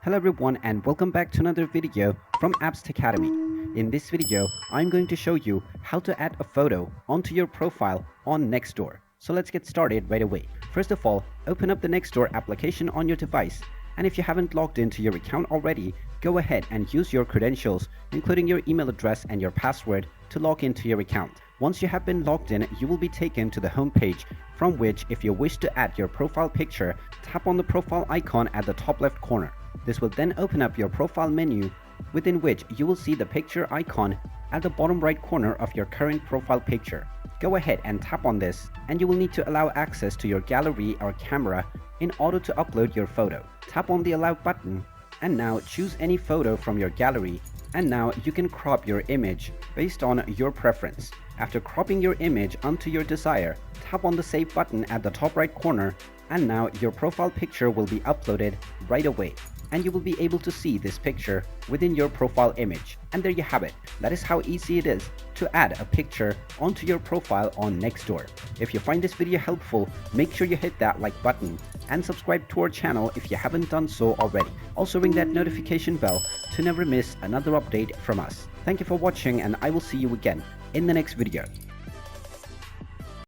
Hello everyone and welcome back to another video from Apps Academy. In this video, I'm going to show you how to add a photo onto your profile on Nextdoor. So let's get started right away. First of all, open up the Nextdoor application on your device, and if you haven't logged into your account already, go ahead and use your credentials, including your email address and your password, to log into your account. Once you have been logged in, you will be taken to the home page, from which if you wish to add your profile picture, tap on the profile icon at the top left corner. This will then open up your profile menu, within which you will see the picture icon at the bottom right corner of your current profile picture. Go ahead and tap on this, and you will need to allow access to your gallery or camera in order to upload your photo. Tap on the allow button, and now choose any photo from your gallery, and now you can crop your image based on your preference. After cropping your image onto your desire, tap on the save button at the top right corner, and now your profile picture will be uploaded right away, and you will be able to see this picture within your profile image. And there you have it. That is how easy it is to add a picture onto your profile on Nextdoor. If you find this video helpful, make sure you hit that like button and subscribe to our channel if you haven't done so already. Also ring that notification bell to never miss another update from us. Thank you for watching, and I will see you again in the next video.